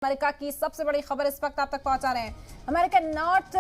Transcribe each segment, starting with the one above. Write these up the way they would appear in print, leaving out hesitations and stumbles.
America की सबसे बड़ी खबर इस वक्त आप तक पहुंचा रहे हैं। अमेरिका नॉर्थ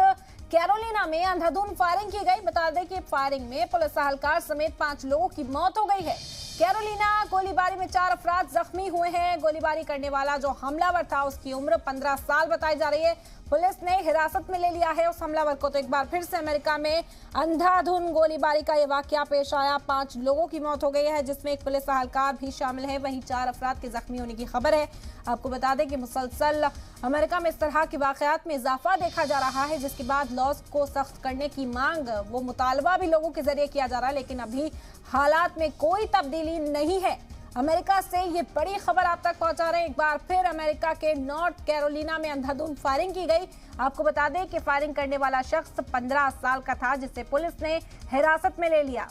कैरोलिना में अंधाधुंध फायरिंग की गई। बता दें कि फायरिंग में पुलिस एहलकार समेत 5 लोगों की मौत हो गई है। कैरोलिना गोलीबारी में 4 अफराद जख्मी हुए हैं। गोलीबारी करने वाला जो हमलावर था उसकी उम्र 15 साल बताई जा रही है। पुलिस ने हिरासत में ले लिया है उस हमलावर को। तो एक बार फिर से अमेरिका में अंधाधुंध गोलीबारी का ये वाकया पेश आया। 5 लोगों की मौत हो गई है जिसमें एक पुलिस एहलकार भी शामिल है। वहीं 4 अफराद के जख्मी होने की खबर है। आपको बता दें कि मुसलसल अमेरिका में इस तरह के वाकयात में इजाफा देखा जा रहा है, जिसके बाद लॉस को सख्त करने की मांग वो मुतालबा भी लोगों के जरिए किया जा रहा है, लेकिन अभी हालात में कोई तब्दीली नहीं है। अमेरिका से ये बड़ी खबर आप तक पहुंचा रहे हैं। एक बार फिर अमेरिका के नॉर्थ कैरोलिना में अंधाधुंध फायरिंग की गई। आपको बता दें कि फायरिंग करने वाला शख्स 15 साल का था, जिसे पुलिस ने हिरासत में ले लिया।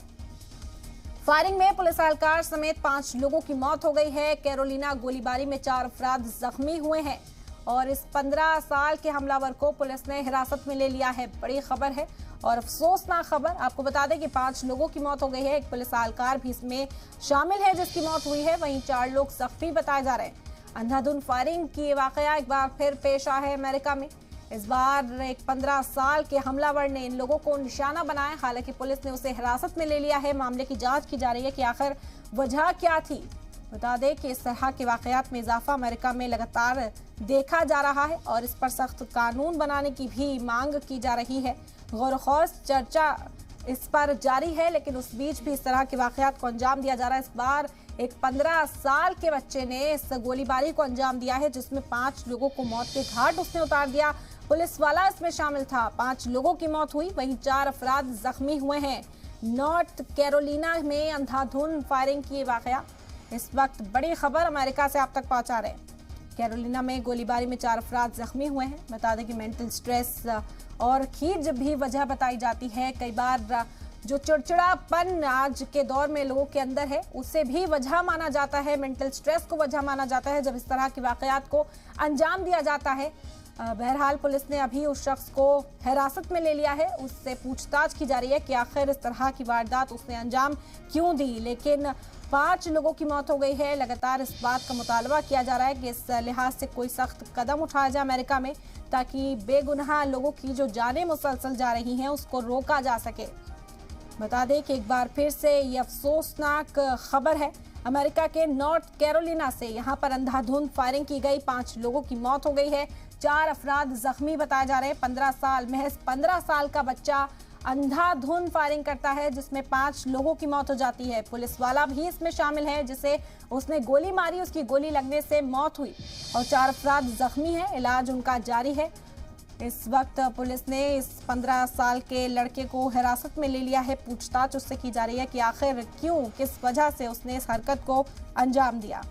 फायरिंग में पुलिस एहलकार समेत 5 लोगों की मौत हो गई है। कैरोलिना गोलीबारी में 4 अफराद जख्मी हुए हैं और इस 15 साल के हमलावर को पुलिस ने हिरासत में ले लिया है। बड़ी खबर है और अफसोसनाक खबर। आपको बता दें कि 5 लोगों की मौत हो गई है। एक पुलिस एहलकार भी इसमें शामिल है जिसकी मौत हुई है। वहीं 4 लोग जख्मी बताए जा रहे हैं। अंधाधुंध फायरिंग की वाकया एक बार फिर पेश आया है अमेरिका में। इस बार एक 15 साल के हमलावर ने इन लोगों को निशाना बनाया। हालांकि पुलिस ने उसे हिरासत में ले लिया है। मामले की जांच की जा रही है कि आखिर वजह क्या थी। बता दें कि इस तरह के वाकयात में इजाफा अमेरिका में लगातार देखा जा रहा है और इस पर सख्त कानून बनाने की भी मांग की जा रही है। गौर खौस चर्चा इस पर जारी है, लेकिन उस बीच भी इस तरह के वाकयात को अंजाम दिया जा रहा है। इस बार एक 15 साल के बच्चे ने इस गोलीबारी को अंजाम दिया है जिसमें 5 लोगों को मौत के घाट उसने उतार दिया। पुलिस वाला इसमें शामिल था। 5 लोगों की मौत हुई, वहीं 4 अफराद जख्मी हुए हैं। नॉर्थ कैरोलिना में अंधाधुंध फायरिंग की वाकया इस वक्त बड़ी खबर अमेरिका से आप तक पहुंचा रहे हैं। कैरोलिना में गोलीबारी में 4 अफराद जख्मी हुए हैं। बता दें कि मेंटल स्ट्रेस और खीज भी वजह बताई जाती है। कई बार जो चिड़चिड़ापन आज के दौर में लोगों के अंदर है उसे भी वजह माना जाता है, मेंटल स्ट्रेस को वजह माना जाता है जब इस तरह के वाकयात को अंजाम दिया जाता है। बहरहाल पुलिस ने अभी उस शख्स को हिरासत में ले लिया है। उससे पूछताछ की जा रही है कि आखिर इस तरह की वारदात उसने अंजाम क्यों दी। लेकिन 5 लोगों की मौत हो गई है। लगातार इस बात का मुतालबा किया जा रहा है कि इस लिहाज से कोई सख्त कदम उठाया जाए अमेरिका में, ताकि बेगुनाह लोगों की जो जानें मुसलसल जा रही हैं उसको रोका जा सके। बता दें कि एक बार फिर से ये अफसोसनाक खबर है अमेरिका के नॉर्थ कैरोलिना से। यहाँ पर अंधाधुंध फायरिंग की गई, 5 लोगों की मौत हो गई है, 4 अफराद जख्मी बताए जा रहे हैं। 15 साल का बच्चा अंधाधुंध फायरिंग करता है जिसमें 5 लोगों की मौत हो जाती है। पुलिस वाला भी इसमें शामिल है जिसे उसने गोली मारी, उसकी गोली लगने से मौत हुई और 4 अफराद जख्मी हैं। इलाज उनका जारी है। इस वक्त पुलिस ने इस 15 साल के लड़के को हिरासत में ले लिया है। पूछताछ उससे की जा रही है कि आखिर क्यों, किस वजह से उसने इस हरकत को अंजाम दिया।